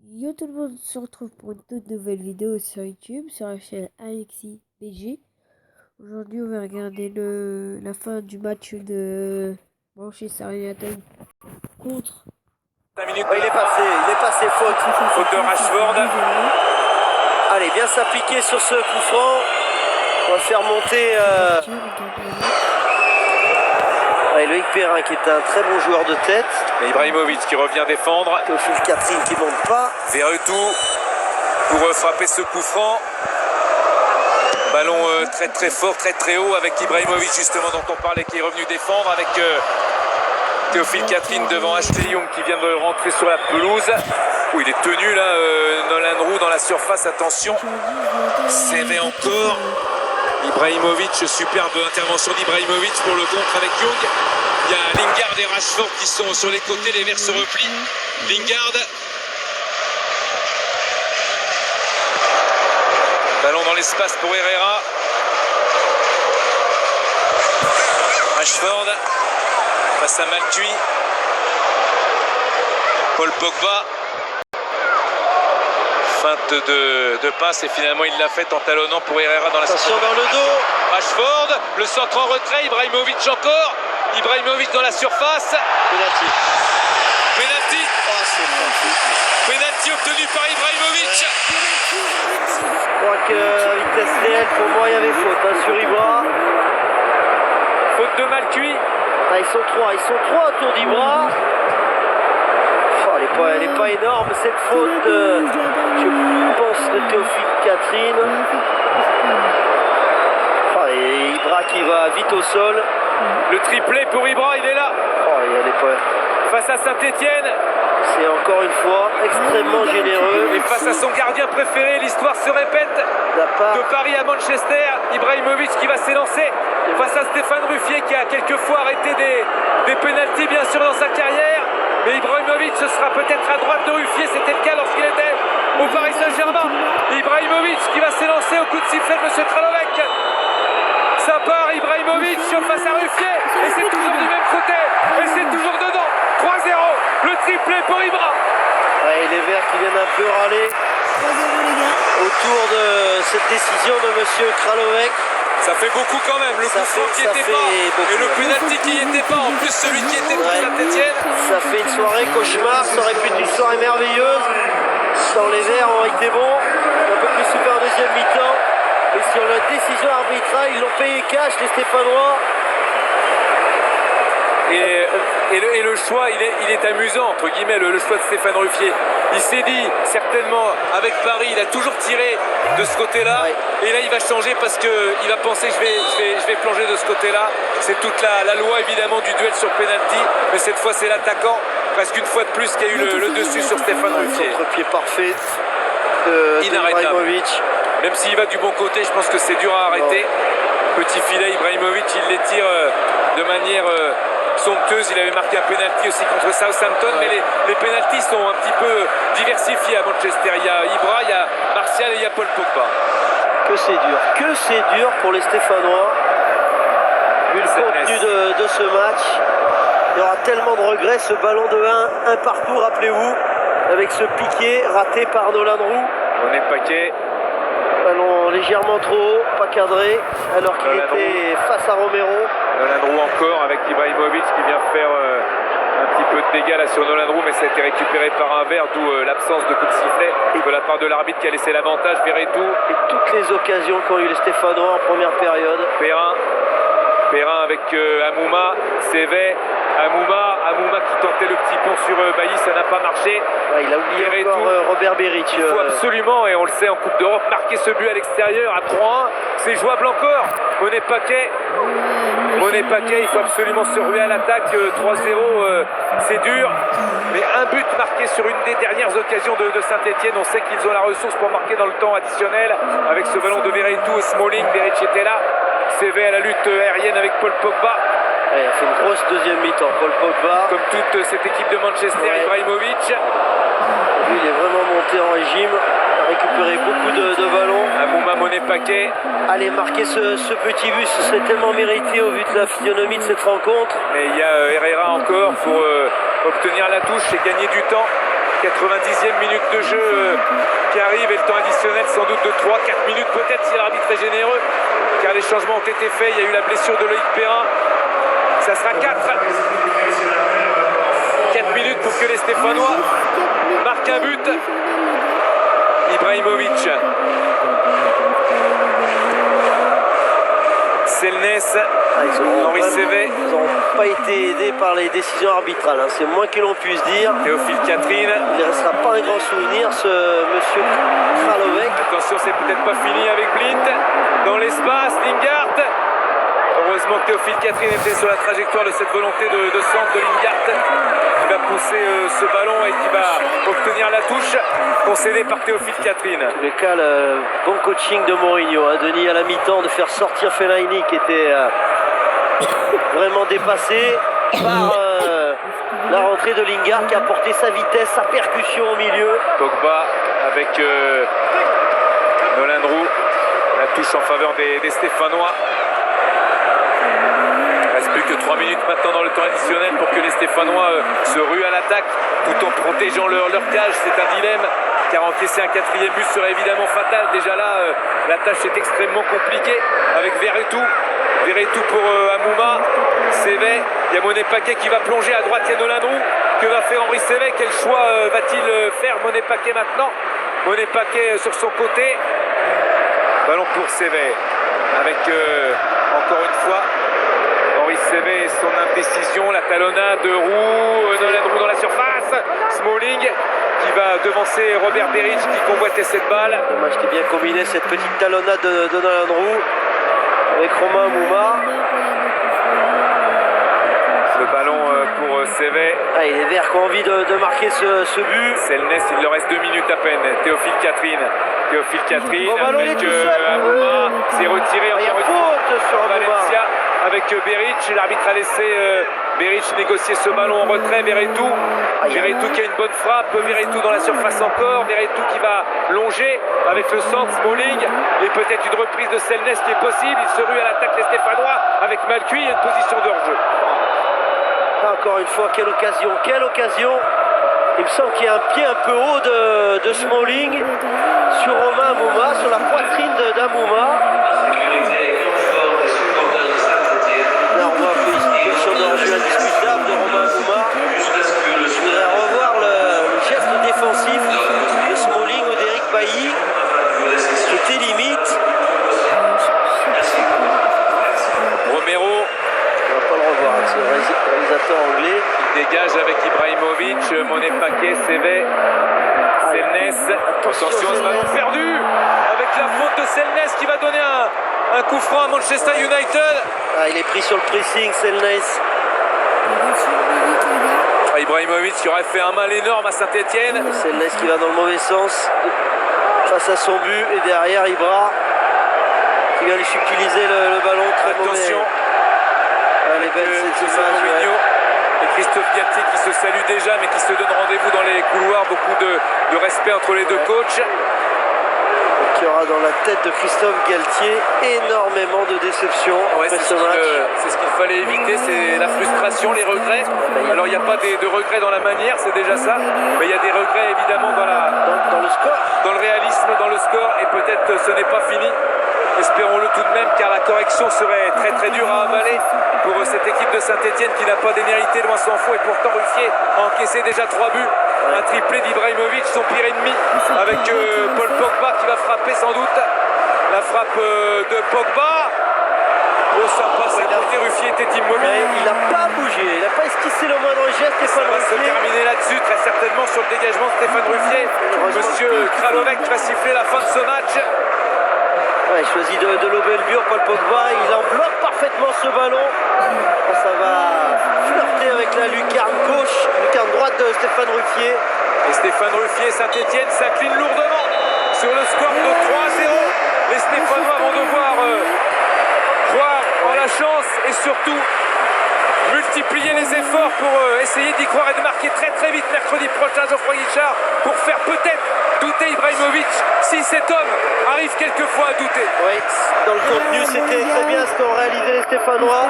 Yo tout le monde, on se retrouve pour une toute nouvelle vidéo sur YouTube, sur la chaîne Alexis BG. Aujourd'hui, on va regarder la fin du match de Manchester United contre... 5 minutes. Il est passé, faute de Rashford. Allez, bien s'appliquer sur ce coup franc. On va faire monter Loïc Perrin qui est un très bon joueur de tête. Et Ibrahimovic qui revient défendre. Théophile Catherine qui ne monte pas. Verretou pour frapper ce coup franc. Ballon très fort, très haut avec Ibrahimovic justement dont on parlait qui est revenu défendre avec Théophile Catherine devant Ashley Young qui vient de rentrer sur la pelouse. Où il est tenu là, Nolan Roux dans la surface, attention. CV encore. Ibrahimovic, superbe intervention d'Ibrahimovic pour le contre avec Young. Il y a Lingard et Rashford qui sont sur les côtés, les Verts se replient. Lingard. Ballon dans l'espace pour Herrera. Rashford face à Maltuis. Paul Pogba. Feinte de passe et finalement il l'a fait en talonnant pour Herrera dans la attention dans le dos. Rashford, le centre en retrait, Ibrahimovic encore. Ibrahimovic dans la surface. Penalty. Penalty. Oh, c'est Penalty obtenu par Ibrahimovic. Je crois qu'à vitesse réelle, pour moi, il y avait faute sur Ibra. Faute de Malcuit. Ah, ils sont trois autour d'Ibra. Oh, elle n'est pas énorme cette faute, je pense, de Théophile Catherine. Oh, et Ibra qui va vite au sol. Le triplé pour Ibra, il est là. Oh, elle est pas... Face à Saint-Etienne. C'est encore une fois extrêmement généreux. Et face à son gardien préféré, l'histoire se répète. De Paris à Manchester, Ibrahimovic qui va s'élancer face à Stéphane Ruffier qui a quelquefois arrêté des pénaltys bien sûr dans sa carrière. Mais Ibrahimovic, ce sera peut-être à droite de Ruffier, c'était le cas lorsqu'il était au Paris Saint-Germain. Ibrahimovic qui va s'élancer au coup de sifflet de M. Kralovec. Ça part, Ibrahimovic face à Ruffier. Et c'est toujours du même côté. Et c'est toujours dedans. 3-0. Le triplé pour Ibra. Ouais, les Verts qui viennent un peu râler autour de cette décision de M. Kralovec. Ça fait beaucoup quand même, le coup franc qui n'était pas, et le penalty qui n'y était pas, en plus celui qui était pour Saint-Etienne. Ça fait une soirée cauchemar, ça aurait pu être une soirée merveilleuse. Sans les Verts ont été bons, un peu plus souvent en deuxième mi-temps. Et sur la décision arbitrale, ils l'ont payé cash, les Stéphanois. Et le choix, il est amusant, entre guillemets, le choix de Stéphane Ruffier. Il s'est dit, certainement, avec Paris, il a toujours tiré de ce côté-là. Ouais. Et là, il va changer parce qu'il va penser, je vais plonger de ce côté-là. C'est toute la loi, évidemment, du duel sur penalty. Mais cette fois, c'est l'attaquant, presque une fois de plus, qui a eu le dessus sur Stéphane Ruffier. Contre-pied parfait Ibrahimovic. Même s'il va du bon côté, je pense que c'est dur à arrêter. Petit filet, Ibrahimovic, il les tire de manière... somptueuse. Il avait marqué un penalty aussi contre Southampton, mais les penaltys sont un petit peu diversifiés à Manchester. Il y a Ibra, il y a Martial et il y a Paul Pogba. Que c'est dur pour les Stéphanois. Vu le contenu de ce match, il y aura tellement de regrets. Ce ballon de 1 partout, rappelez-vous, avec ce piqué raté par Nolan Roux. On est paquet. Ballon légèrement trop haut, pas cadré, alors qu'il était face à Romero. Nolan Roux encore avec Ibrahimovic qui vient faire un petit peu de dégâts là sur Nolan Roux, mais ça a été récupéré par un verre, d'où l'absence de coup de sifflet de la part de l'arbitre qui a laissé l'avantage. Verretou. Et toutes les occasions qu'ont eu les Stéphanois en première période. Perrin avec Amouma, Sévet, Amouma qui tentait le petit pont sur Bailly, ça n'a pas marché. Ouais, il a oublié encore Robert Beric. Il faut absolument, et on le sait en Coupe d'Europe, marquer ce but à l'extérieur à 3-1. C'est jouable encore. Monet Paquet, il faut absolument se ruer à l'attaque. 3-0, c'est dur. Mais un but marqué sur une des dernières occasions de Saint-Etienne. On sait qu'ils ont la ressource pour marquer dans le temps additionnel. Avec ce ballon de Verretou et Smalling, Beric était là. CV à la lutte aérienne avec Paul Pogba. Il a fait une grosse deuxième mi-temps, Paul Pogba. Comme toute cette équipe de Manchester, Ibrahimovic. Lui, il est vraiment monté en régime. Il a récupéré beaucoup de ballons. Amouma, Monet Paquet. Allez, marquer ce petit but, ce serait tellement mérité au vu de la physionomie de cette rencontre. Mais il y a Herrera encore pour obtenir la touche et gagner du temps. 90e minute de jeu qui arrive et le temps additionnel sans doute de 3-4 minutes peut-être si l'arbitre est généreux, car les changements ont été faits. Il y a eu la blessure de Loïc Perrin. Ça sera 4 minutes pour que les Stéphanois marquent un but. Ibrahimovic. Selnès, Henri Sévet. Ils n'ont pas été aidés par les décisions arbitrales, hein. C'est moins que l'on puisse dire. Théophile Catherine. Il ne restera pas un grand souvenir, ce monsieur Kralovec. Attention, c'est peut-être pas fini avec Blint. Dans l'espace, Lingard. Heureusement que Théophile Catherine était sur la trajectoire de cette volonté de centre de Lingard, qui va pousser ce ballon et qui va obtenir la touche concédée par Théophile Catherine. En tous les cas, le bon coaching de Mourinho, hein, Denis, à la mi-temps, de faire sortir Fellaini qui était vraiment dépassé par la rentrée de Lingard qui a apporté sa vitesse, sa percussion au milieu. Pogba avec Nolan Roux, la touche en faveur des Stéphanois. Il ne reste plus que 3 minutes maintenant dans le temps additionnel pour que les Stéphanois se ruent à l'attaque tout en protégeant leur cage. C'est un dilemme, car encaisser un 4e but serait évidemment fatal. Déjà là, la tâche est extrêmement compliquée avec Verretou. Verretou pour Amouma. Sévet, il y a Monet Paquet qui va plonger à droite, il y a Nolan Roux. Que va faire Henri Sévet? Quel choix va-t-il faire Monet Paquet maintenant? Monet Paquet sur son côté. Ballon pour Sévet avec encore une fois Henri Sévet et son indécision, la talonnade de Roux, Nolan Roux dans la surface, Smalling qui va devancer Robert Beric qui convoitait cette balle. Dommage qui est bien combiné cette petite talonnade de Nolan Roux avec Romain Amouma. Le ballon pour Sévet. Ah, il est vert qui a envie de marquer ce but. Selnès, il leur reste 2 minutes à peine. Théophile Catherine Bon ballon, il est avec tout seul. Amouma, c'est retiré Il y a encore une fois faute sur Amouma. Valencia avec Beric. L'arbitre a laissé Beric négocier ce ballon en retrait. Verretou qui a une bonne frappe. Verretou dans la surface encore. Verretou qui va longer avec le centre. Smalling et peut-être une reprise de Selnès qui est possible. Il se rue à l'attaque les Stéphanois avec Malcuit et une position de hors-jeu. Encore une fois, quelle occasion, quelle occasion. Il me semble qu'il y a un pied un peu haut de Smalling sur Romain Amouma, sur la poitrine d'Amouma. Là, on voit une position de hors-jeu indiscutable de Romain Amouma. Je voudrais revoir le geste défensif de Smalling ou d'Eric Bailly. C'était limite. Romero. On va pas le revoir, c'est le réalisateur anglais. Il dégage avec Ibrahimovic, Monet Paquet, Sévet, Selnès. Attention à ce ballon perdu avec la faute de Selnès qui va donner un coup franc à Manchester United. Ah, il est pris sur le pressing, Selnès. Ibrahimovic qui aurait fait un mal énorme à Saint-Etienne. Selnès qui va dans le mauvais sens face à son but et derrière Ibra qui vient lui subtiliser le ballon. Très Attention. mauvais. Elle est belle cette image, Mourinho et Christophe Galtier qui se saluent déjà mais qui se donnent rendez-vous dans les couloirs. Beaucoup de respect entre les deux coachs. Il y aura dans la tête de Christophe Galtier énormément de déception après ce match. C'est ce qu'il fallait éviter, c'est la frustration, les regrets. Alors il n'y a pas de regrets dans la manière, c'est déjà ça, mais il y a des regrets évidemment Dans le score. dans le réalisme, dans le score, et peut-être ce n'est pas fini. Espérons-le tout de même, car la correction serait très très dure à avaler pour cette équipe de Saint-Etienne qui n'a pas d'énérité, loin s'en faut, et pourtant Ruffier a encaissé déjà 3 buts. Un triplé d'Ibrahimovic, son pire ennemi, avec Paul Pogba qui va frapper sans doute. La frappe de Pogba. Oh, ça passe à côté, Ruffier était immobile. Il n'a pas bougé, il n'a pas esquissé le moindre geste. Et ça va se terminer là-dessus, très certainement sur le dégagement de Stéphane Ruffier. Monsieur Kralovec va siffler la fin de ce match. Ouais, il choisit de lober le mur, Paul Pogba. Il en bloque parfaitement ce ballon. Ça va flirter avec la lucarne gauche, lucarne droite de Stéphane Ruffier. Et Stéphane Ruffier, Saint-Etienne s'incline lourdement sur le score de 3-0. Les Stéphanois vont devoir croire en la chance et surtout multiplier les efforts pour essayer d'y croire et de marquer très très vite mercredi prochain, Geoffroy Guichard, pour faire peut-être douter Ibrahimovic si cet homme arrive quelquefois à douter. Oui, dans le contenu c'était très bien ce qu'ont réalisé les Stéphanois,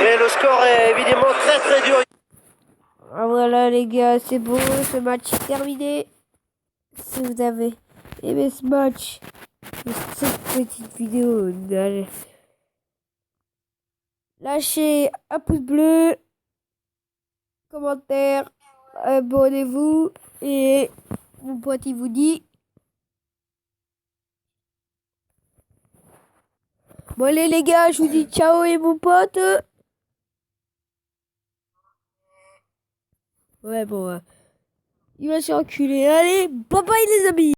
mais le score est évidemment très très dur. Ah, voilà Voilà les gars, c'est bon, ce match est terminé. Si vous avez aimé ce match, cette petite vidéo, lâchez un pouce bleu, commentaire, abonnez-vous et mon pote il vous dit. Bon allez les gars, je vous dis ciao et mon pote. Ouais bon, il va se enculer. Allez, bye bye les amis.